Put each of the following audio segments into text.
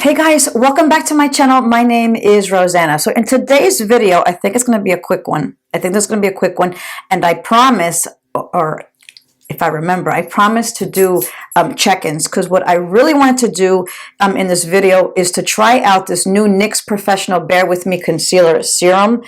Hey guys, welcome back to my channel. My name is Roseanna. So in today's video, I think it's going to be a quick one. I think this is going to be a quick one. And I promise, or if I remember, I promise to do check-ins, because what I really wanted to do in this video is to try out this new NYX Professional Bear With Me Concealer Serum.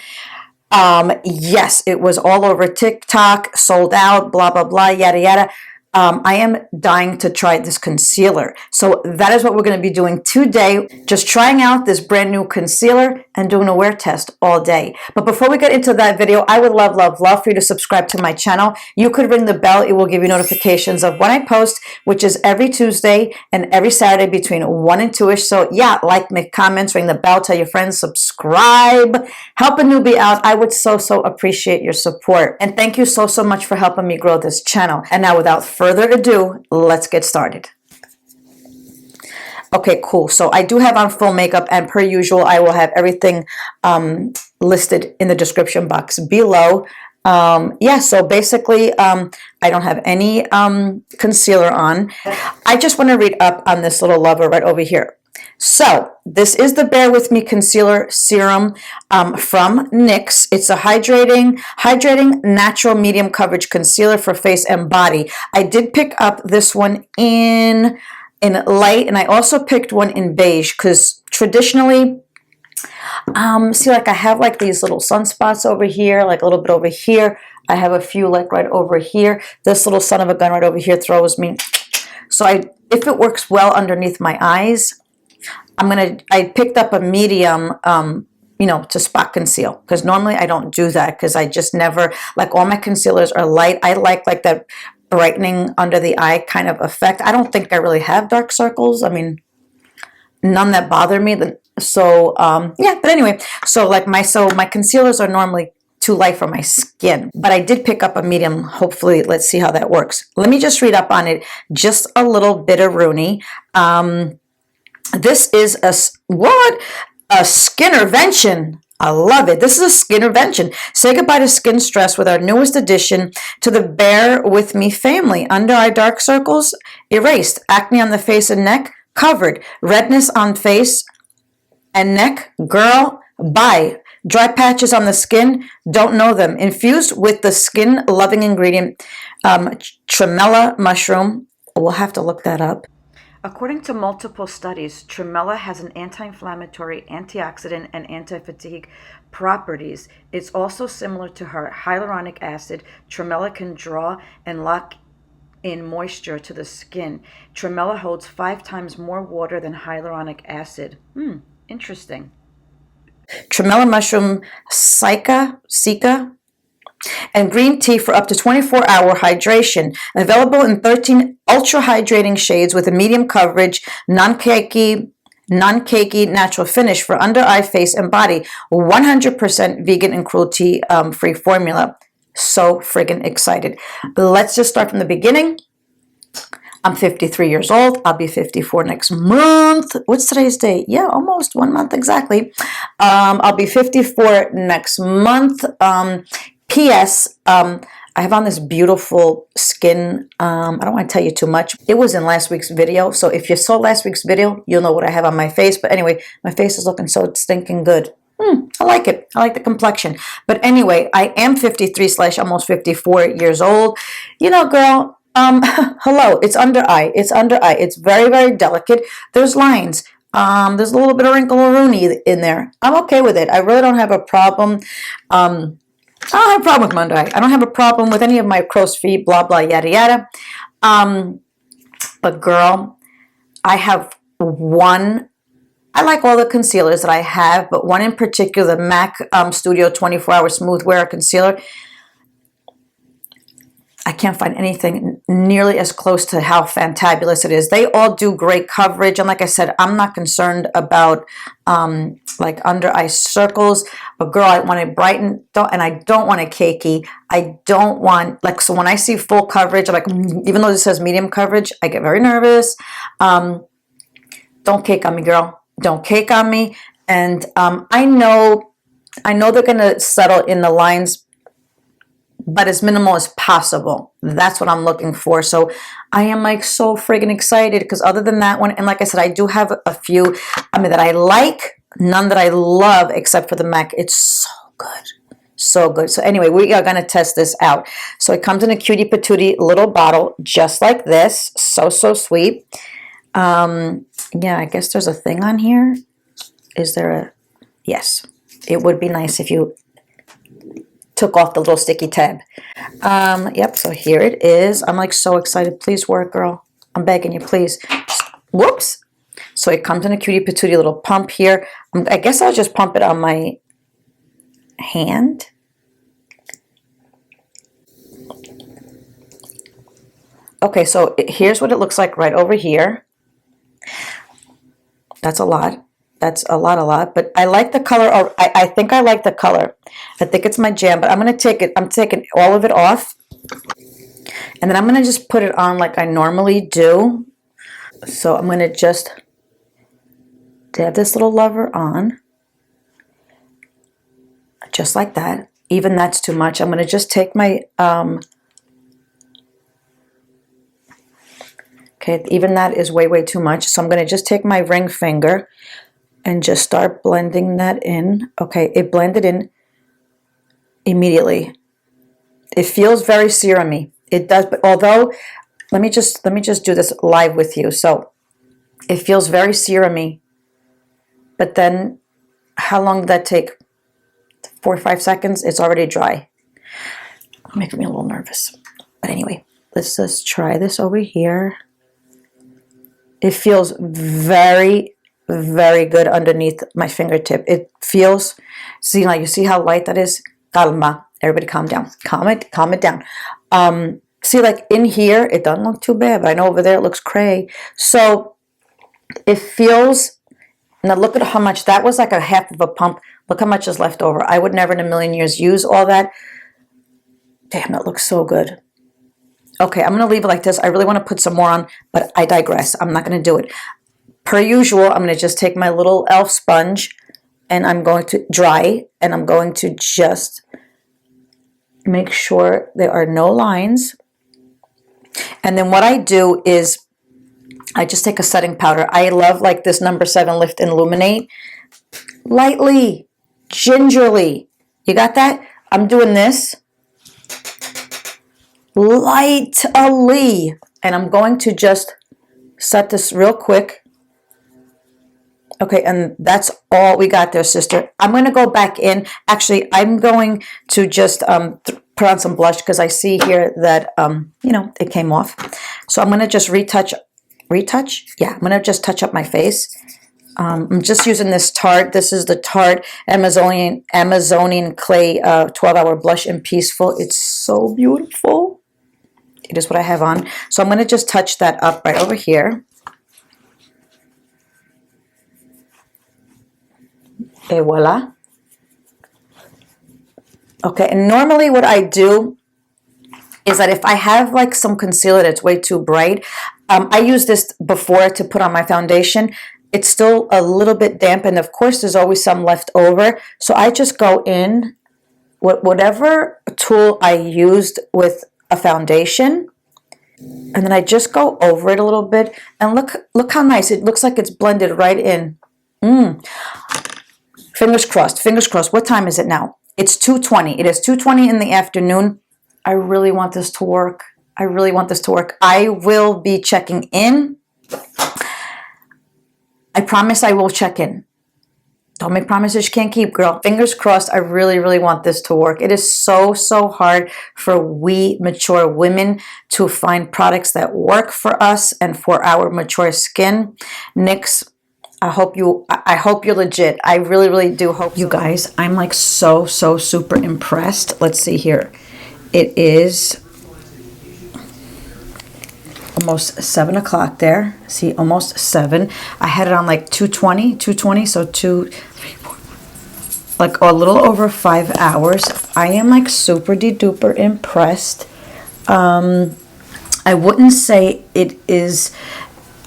Yes, it was all over TikTok, sold out, blah, blah, blah, yada, yada. I am dying to try this concealer. So that is what we're going to be doing today. Just trying out this brand new concealer and doing a wear test all day. But before we get into that video, I would love for you to subscribe to my channel. You could ring the bell. It will give you notifications of when I post, which is every Tuesday and every Saturday between 1 and 2-ish. So yeah, like, make comments, ring the bell, tell your friends, subscribe, help a newbie out. I would so appreciate your support. And thank you so much for helping me grow this channel. And now without further ado, let's get started. Okay, cool. So I do have on full makeup, and per usual, I will have everything listed in the description box below. Yeah, so basically, I don't have any concealer on. I just want to read up on this little lover right over here. So this is the Bear With Me Concealer Serum from NYX. It's a hydrating natural medium coverage concealer for face and body. I did pick up this one in light, and I also picked one in beige, because traditionally, see, like I have like these little sunspots over here, like a little bit over here. I have a few like right over here. This little son of a gun right over here throws me. So if it works well underneath my eyes, I picked up a medium, you know, to spot conceal, because normally I don't do that, because I just never, like, all my concealers are light. I like that brightening under the eye kind of effect. I don't think I really have dark circles. I mean, none that bother me. So, yeah, but anyway, so my concealers are normally too light for my skin, but I did pick up a medium. Hopefully, let's see how that works. Let me just read up on it just a little bit of Rooney. This is a skin intervention. I love it. This is a skin intervention. Say goodbye to skin stress with our newest addition to the Bear With Me family. Under eye dark circles, erased. Acne on the face and neck, covered. Redness on face and neck, girl, bye. Dry patches on the skin, don't know them. Infused with the skin-loving ingredient, tremella mushroom. We'll have to look that up. According to multiple studies, tremella has an anti-inflammatory, antioxidant, and anti-fatigue properties. It's also similar to her hyaluronic acid. Tremella can draw and lock in moisture to the skin. Tremella holds 5 times more water than hyaluronic acid. Interesting. Tremella mushroom, cica, and green tea for up to 24-hour hydration. Available in 13 ultra hydrating shades with a medium coverage, non-cakey natural finish for under eye, face, and body. 100% vegan and cruelty free formula. So friggin' excited. Let's just start from the beginning. I'm 53 years old. I'll be 54 next month. What's today's date? Yeah, almost 1 month exactly. I'll be 54 next month. P.S. I have on this beautiful skin. I don't want to tell you too much. It was in last week's video. So if you saw last week's video, you'll know what I have on my face. But anyway, my face is looking so stinking good. I like it. I like the complexion. But anyway, I am 53 / almost 54 years old. You know, girl, hello, it's under eye. It's under eye. It's very delicate. There's lines. There's a little bit of wrinkle or Rooney in there. I'm okay with it. I really don't have a problem. I don't have a problem with my under eye. I don't have a problem with any of my crow's feet, blah, blah, yada, yada. But girl, I have one. I like all the concealers that I have, but one in particular, the MAC Studio 24-Hour Smooth Wear Concealer. I can't find anything nearly as close to how fantabulous it is. They all do great coverage. And like I said, I'm not concerned about like under eye circles. But girl, I want it brightened, and I don't want it cakey. I don't want, like, so when I see full coverage, I'm like, even though this says medium coverage, I get very nervous. Don't cake on me, girl. Don't cake on me. And I know they're going to settle in the lines but as minimal as possible. That's what I'm looking for. So I am like so friggin' excited, because other than that one, and like I said, I do have a few, that I like, none that I love except for the MAC. It's so good. So good. So anyway, we are going to test this out. So it comes in a cutie patootie little bottle, just like this. So sweet. Yeah, I guess there's a thing on here. Is there a... Yes. It would be nice if you took off the little sticky tab. Yep, so here it is. I'm like so excited. Please work, girl. I'm begging you, please. Whoops. So it comes in a cutie patootie little pump here. I guess I'll just pump it on my hand. Okay, so here's what it looks like right over here. That's a lot. That's a lot. But I like the color. Or I think I like the color. I think it's my jam. But I'm going to take it. I'm taking all of it off. And then I'm going to just put it on like I normally do. So I'm going to just dab this little lover on. Just like that. Even that's too much. I'm going to just take my... Okay, even that is way too much. So I'm going to just take my ring finger and just start blending that in. Okay, it blended in immediately. It feels very serumy. It does, but although, let me just do this live with you. So it feels very serumy. But then, how long did that take? 4 or 5 seconds? It's already dry. Making me a little nervous. But anyway, let's just try this over here. It feels very good underneath my fingertip. It feels, see, now you see how light that is? Calma. Everybody calm down. Calm it down. See, like in here, it doesn't look too bad, but I know over there it looks cray. So it feels, now look at how much, that was like a half of a pump. Look how much is left over. I would never in a million years use all that. Damn, that looks so good. Okay, I'm going to leave it like this. I really want to put some more on, but I digress. I'm not going to do it. Per usual, I'm going to just take my little e.l.f. sponge, and I'm going to dry, and I'm going to just make sure there are no lines. And then what I do is I just take a setting powder. I love like this number 7 Lift and Illuminate. Lightly, gingerly. You got that? I'm doing this. Lightly, and I'm going to just set this real quick. Okay, and that's all we got there, sister. I'm going to go back in. Actually, I'm going to just put on some blush, because I see here that it came off. So I'm going to just retouch. Yeah, I'm going to just touch up my face. I'm just using this Tarte. This is the Tarte Amazonian Clay 12-Hour Blush in Peaceful. It's so beautiful. It is what I have on. So I'm going to just touch that up right over here. Et voila. Okay, and normally what I do is that if I have like some concealer that's way too bright, I use this before to put on my foundation. It's still a little bit damp, and of course there's always some left over. So I just go in with whatever tool I used with a foundation, and then I just go over it a little bit, and look how nice it looks. Like it's blended right in. Fingers crossed. What time is it now? It's 2:20. It is 2:20 in the afternoon. I really want this to work. I will be checking in. I promise I will check in. Don't make promises you can't keep, girl. Fingers crossed. I really want this to work. It is so hard for we mature women to find products that work for us and for our mature skin. NYX, I hope you're legit. I really do hope you guys. I'm like so super impressed. Let's see here. It is almost 7 o'clock there. See, almost 7. I had it on like 220, so 2, 3, 4, like a little over 5 hours. I am like super duper impressed. I wouldn't say it is,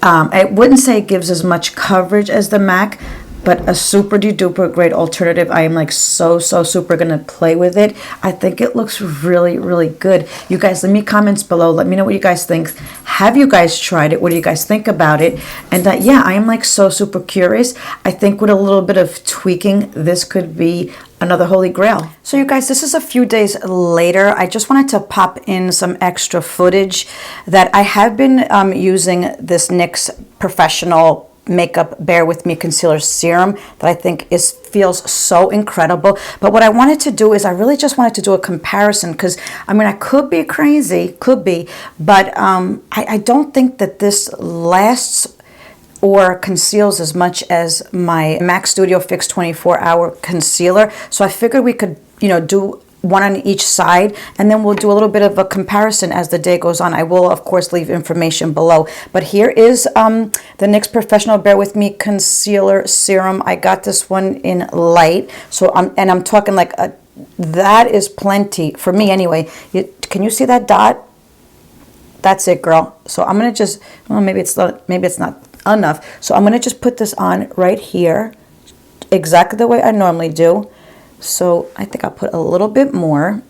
I wouldn't say it gives as much coverage as the MAC, but a super duper great alternative. I am like so super gonna play with it. I think it looks really good. You guys, leave me comments below. Let me know what you guys think. Have you guys tried it? What do you guys think about it? And yeah, I am like so super curious. I think with a little bit of tweaking, this could be another holy grail. So you guys, this is a few days later. I just wanted to pop in some extra footage that I have been using this NYX Professional Makeup Bare With Me Concealer Serum that I think feels so incredible. But what I wanted to do is I really just wanted to do a comparison, because I mean, I could be crazy, but I don't think that this lasts or conceals as much as my MAC Studio Fix 24-hour concealer. So I figured we could, you know, do one on each side, and then we'll do a little bit of a comparison as the day goes on. I will, of course, leave information below. But here is the NYX Professional Bare With Me Concealer Serum. I got this one in light. So I'm talking like that is plenty for me anyway. Can you see that dot? That's it, girl. So I'm gonna just, well, maybe it's not enough. So I'm gonna just put this on right here, exactly the way I normally do. So I think I'll put a little bit more.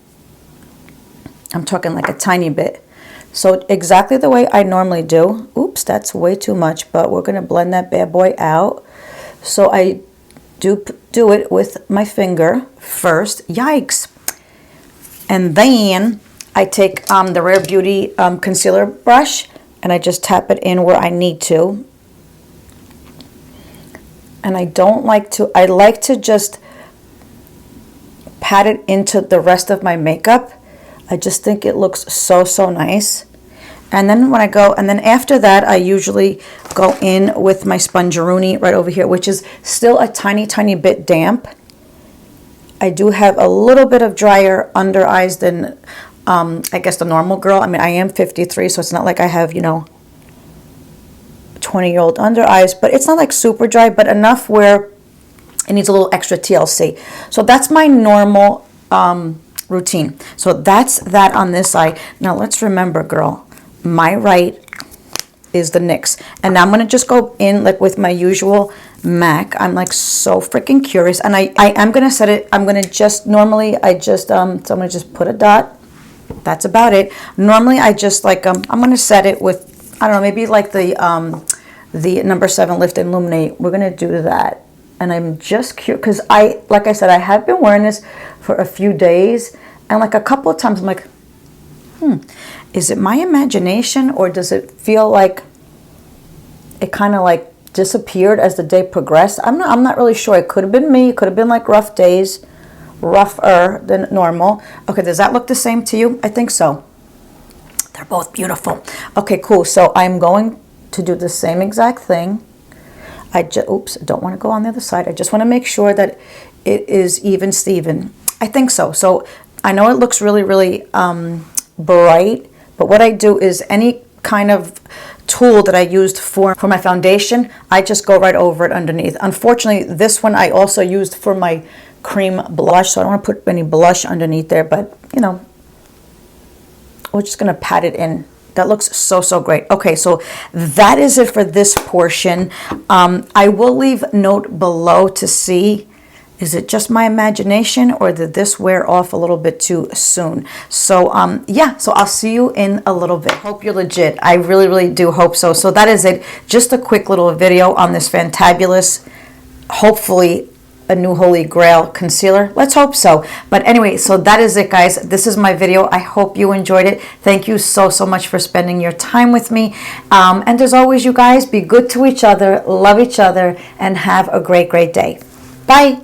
I'm talking like a tiny bit. So exactly the way I normally do. Oops, that's way too much, but we're gonna blend that bad boy out. So I do it with my finger first. Yikes. And then I take the Rare Beauty concealer brush, and I just tap it in where I need to. And I like to just pat it into the rest of my makeup. I just think it looks so nice. And then when I go, and then after that, I usually go in with my Spongeroonie right over here, which is still a tiny bit damp. I do have a little bit of drier under eyes than I guess the normal girl. I mean, I am 53, so it's not like I have, you know, 20-year-old under eyes, but it's not like super dry, but enough where it needs a little extra TLC. So that's my normal routine. So that's that on this eye. Now let's remember, girl, my right is the NYX. And now I'm going to just go in like with my usual MAC. I'm like so freaking curious. And I am going to set it, I'm going to just, normally I just, so I'm going to just put a dot. That's about it. Normally I just like, I'm going to set it with, I don't know, maybe like the number 7 Lift and Illuminate. We're going to do that. And I'm just curious, because like I said, I have been wearing this for a few days, and like a couple of times I'm like, is it my imagination, or does it feel like it kind of like disappeared as the day progressed? I'm not really sure. It could have been me. It could have been like rough days, rougher than normal. Okay, does that look the same to you? I think so. They're both beautiful. Okay, cool. So I'm going to do the same exact thing. Oops, I don't want to go on the other side. I just want to make sure that it is even Steven. I think so. So I know it looks really bright, but what I do is any kind of tool that I used for my foundation, I just go right over it underneath. Unfortunately, this one I also used for my cream blush, so I don't want to put any blush underneath there, but you know, we're just going to pat it in. That looks so great. Okay, so that is it for this portion. I will leave note below to see, is it just my imagination, or did this wear off a little bit too soon? So yeah, so I'll see you in a little bit. Hope you're legit. I really do hope so. So that is it. Just a quick little video on this fantabulous, hopefully a new holy grail concealer. Let's hope so. But anyway, so that is it, guys. This is my video. I hope you enjoyed it. Thank you so much for spending your time with me. And as always, you guys, be good to each other, love each other, and have a great day. Bye.